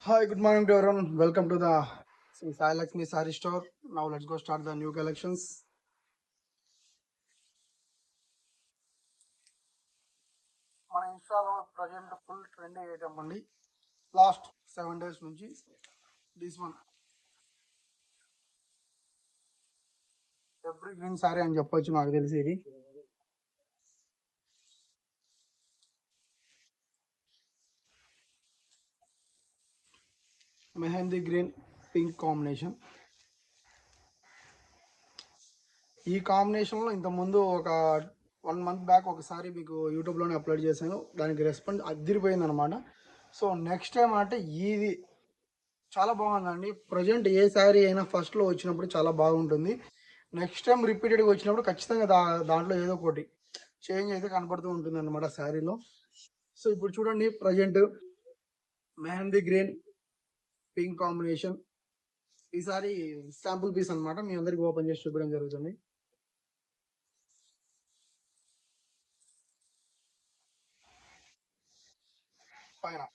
Hi, good morning to everyone. Welcome to the Sai Lakshmi Sari Store. Now let's go start the new collections. మన ఇన్స్టాలో present full trend item అండి. Last 7 days నుంచి this one every green sorry అని చెప్పొచ్చు నాకు తెలిసి ఇది. Mehndi green pink combination. ఈ కాంబినేషన్లో ఇంతకుముందు ఒక 1 month బ్యాక్ ఒకసారి మీకు యూట్యూబ్లోనే అప్లోడ్ చేశాను. దానికి రెస్పాన్స్ అదిరిపోయింది అనమాట. సో నెక్స్ట్ టైం అంటే ఇది చాలా బాగుందండి. ప్రజెంట్ ఏ శారీ అయినా ఫస్ట్లో వచ్చినప్పుడు చాలా బాగుంటుంది. నెక్స్ట్ టైం రిపీటెడ్గా వచ్చినప్పుడు ఖచ్చితంగా దాంట్లో ఏదో ఒకటి చేంజ్ అయితే కనపడుతూ ఉంటుంది అనమాట శారీలో. సో ఇప్పుడు చూడండి, present mehndi green pink combination. ఈసారి శాంపుల్ పీస్ అనమాట, మీ అందరికి ఓపెన్ చేసి చూపించడం జరుగుతుంది. పైన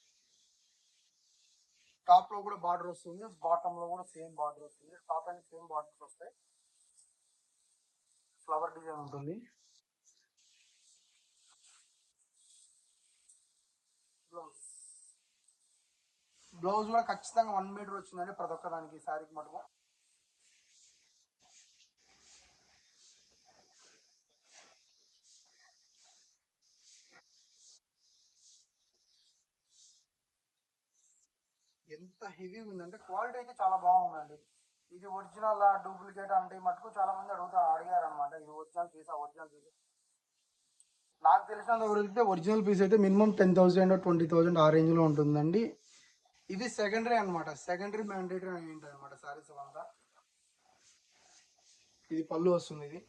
టాప్ లో కూడా బార్డర్ వస్తుంది, బాటమ్ లో కూడా సేమ్ బార్డర్ వస్తుంది. టాప్ అండ్ సేమ్ బార్డర్స్ వస్తాయి. ఫ్లవర్ డిజైన్ ఉంటుంది. బ్లౌజ్ బ్లౌజ్ కూడా ఖచ్చితంగా 1 మీటర్ వచ్చిందండి ప్రతి ఒక్క దానికి శారీకి మటుకు. ఎంత హెవీ ఉందంటే క్వాలిటీ అయితే చాలా బాగుందండి. ఇది ఒరిజినల్ డూప్లికేట్ అంటే మటుకు చాలా మంది అడిగారు అనమాట. ఇది ఒరిజినల్ పీస్. నాకు తెలిసినంత వరకు ఒరిజినల్ పీస్ అయితే మినిమం 10,000 20,000 ఆ రేంజ్ లో ఉంటుందండి. ఇది సెకండరీ అనమాట, సెకండరీ మ్యాండేటరీ అని ఉంటుంది అనమాట సారీస్ అంతా. ఇది పళ్ళు వస్తుంది. ఇది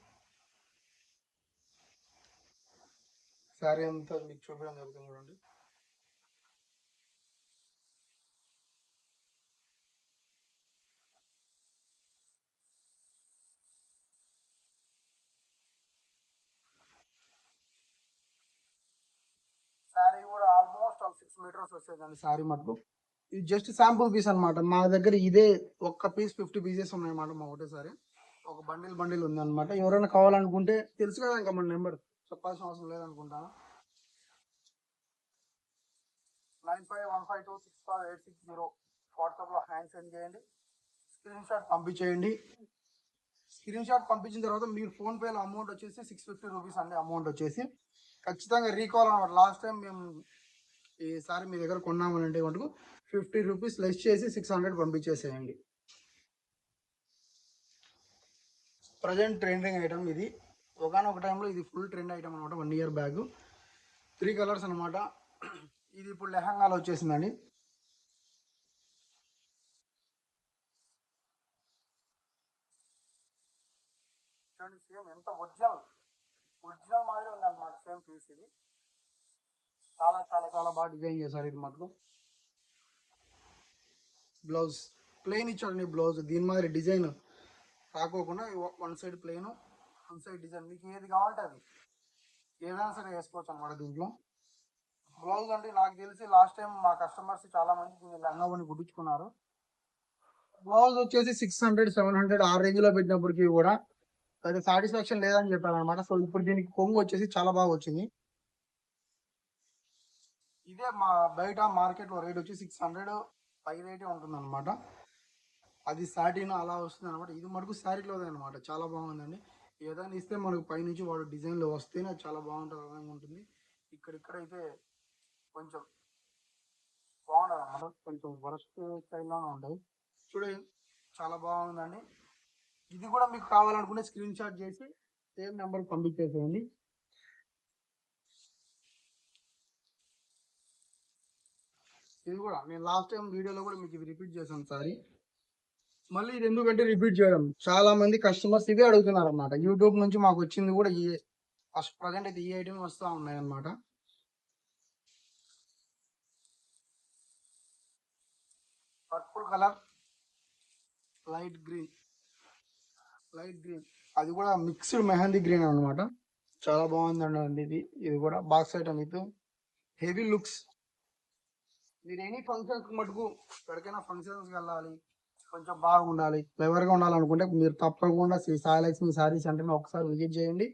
శారీ అంతా మీకు చూపించడం జరుగుతుంది చూడండి. శారీ కూడా ఆల్మోస్ట్ 6 meters వచ్చేదండి శారీ మటుకు. ఇది జస్ట్ శాంపుల్ పీస్ అనమాట. మా దగ్గర ఇదే ఒక్క పీస్ 50 pieces ఉన్నాయన్నమాట. మా ఒకటేసారి ఒక బండిల్ ఉంది అనమాట. ఎవరైనా కావాలనుకుంటే తెలుసు కదా, ఇంకా మన నెంబర్ చెప్పాల్సిన అవసరం లేదనుకుంటాను. 9515265860 వాట్సాప్లో హ్యాండ్ సెండ్ చేయండి. స్క్రీన్ షాట్ పంపించేయండి. స్క్రీన్ షాట్ పంపించిన తర్వాత మీరు ఫోన్పేలో అమౌంట్ వచ్చేసి 650 రూపీస్ అండి. అమౌంట్ వచ్చేసి ఖచ్చితంగా రీకాల్ అనమాట. లాస్ట్ టైం మేము ఈసారి మీ దగ్గర కొన్నామని అంటే మటుకు 50 రూపీస్ లెస్ చేసి 600 పంపించేసేయండి. ప్రజెంట్ ట్రెండింగ్ ఐటమ్ ఇది. ఒకనొక టైంలో ఇది ఫుల్ ట్రెండ్ ఐటమ్ అనమాట. 1 year బ్యాగ్ 3 కలర్స్ అనమాట. ఇది ఇప్పుడు లెహంగాలో వచ్చేసిందండి. చూడండి, సేమ్ ఎంత ఒరిజినల్ మాదిరి ఉంది అనమాట. సేమ్ పీస్ ఇది. చాలా చాలా చాలా బాగా డిజైన్ చేశారు ఇది మటుకు. బ్లౌజ్ ప్లెయిన్ ఇచ్చాడండి. బ్లౌజ్ దీని మాదిరి డిజైన్ రాకోకుండా 1 side ప్లెయిన్, 1 side డిజైన్. మీకు ఏది కావాలంటే అది ఏదైనా సరే వేసుకోవచ్చు అనమాట దీంట్లో. బ్లౌజ్ అంటే నాకు తెలిసి లాస్ట్ టైం మా కస్టమర్స్ చాలా మంది దీన్ని లంగావని కుట్టించుకున్నారు. బ్లౌజ్ వచ్చేసి 600 700 ఆ రేంజ్ లో పెట్టినప్పటికీ కూడా అది సాటిస్ఫాక్షన్ లేదని చెప్పారు అనమాట. సో ఇప్పుడు దీనికి కొంగు వచ్చేసి చాలా బాగా వచ్చింది. ఇదే మా బయట మార్కెట్ లో రేట్ వచ్చి 600 పై రేటే ఉంటుంది అనమాట. అది సాటిన్ అలా వస్తుంది అనమాట. ఇది మటుకు శారీలోదే అనమాట. చాలా బాగుందండి. ఏదైనా ఇస్తే మనకు పైనుంచి వాడు డిజైన్లో వస్తేనే అది చాలా బాగుంటుంది, విధంగా ఉంటుంది. ఇక్కడైతే కొంచెం బాగుండదు అనమాట. కొంచెం వరస్ట్ స్టైల్లోనే ఉంటాయి. చూడండి, చాలా బాగుందండి. ఇది కూడా మీకు కావాలనుకుంటే స్క్రీన్ షాట్ చేసి సేమ్ నెంబర్ పంపించేసేయండి. ఇది కూడా నేను లాస్ట్ టైం వీడియోలో కూడా మీకు ఇది రిపీట్ చేశాను సారీ. మళ్ళీ ఇది ఎందుకంటే రిపీట్ చేయడం, చాలా మంది కస్టమర్స్ ఇవే అడుగుతున్నారు అనమాట. యూట్యూబ్ నుంచి మాకు వచ్చింది కూడా ఈ ఫస్ట్ ప్రజెంట్ అయితే ఈ ఐటమ్ వస్తూ ఉన్నాయి అనమాట. పర్పుల్ కలర్, లైట్ గ్రీన్, అది కూడా మిక్స్డ్ మెహందీ గ్రీన్ అనమాట. చాలా బాగుందండి ఇది. ఇది కూడా box item with heavy looks. మీరు ఎనీ ఫంక్షన్స్ మటుకు ఎక్కడికైనా ఫంక్షన్స్కి వెళ్ళాలి, కొంచెం బాగుండాలి, క్లెవర్గా ఉండాలనుకుంటే మీరు తప్పకుండా శ్రీ సాయిలక్ష్మి శారీస్ అంటే ఒకసారి విజిట్ చేయండి.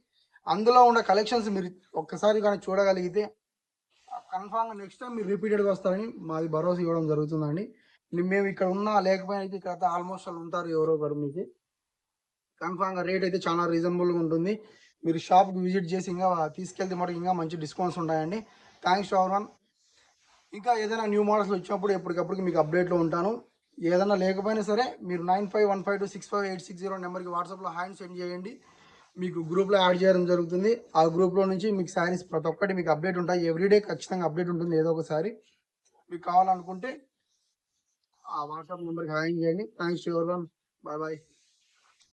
అందులో ఉన్న కలెక్షన్స్ మీరు ఒక్కసారి కానీ చూడగలిగితే కన్ఫామ్గా నెక్స్ట్ టైం మీరు రిపీటెడ్గా వస్తారని మాది భరోసా ఇవ్వడం జరుగుతుందండి. మేము ఇక్కడ ఉన్నా లేకపోయినా అయితే ఇక్కడ ఆల్మోస్ట్ వాళ్ళు ఉంటారు ఎవరో ఒకరు మీకు. కన్ఫామ్గా రేట్ అయితే చాలా రీజనబుల్గా ఉంటుంది. మీరు షాప్కి విజిట్ చేసి ఇంకా తీసుకెళ్తే మటుకు ఇంకా మంచి డిస్కౌంట్స్ ఉంటాయండి. Thanks to ever one. ఇంకా ఏదైనా న్యూ మోడల్స్ వచ్చినప్పుడు ఎప్పటికప్పుడు మీకు అప్డేట్లో ఉంటాను. ఏదైనా లేకపోయినా సరే మీరు 9515265860 నెంబర్కి వాట్సాప్లో హ్యాండ్ సెండ్ చేయండి. మీకు గ్రూప్లో యాడ్ చేయడం జరుగుతుంది. ఆ గ్రూప్లో నుంచి మీకు శారీస్ ప్రతి ఒక్కటి మీకు అప్డేట్ ఉంటాయి. ఎవ్రీడే ఖచ్చితంగా అప్డేట్ ఉంటుంది ఏదో ఒకసారి. మీకు కావాలనుకుంటే ఆ వాట్సాప్ నెంబర్కి హ్యాండ్ చేయండి. Thanks to everyone. Bye bye.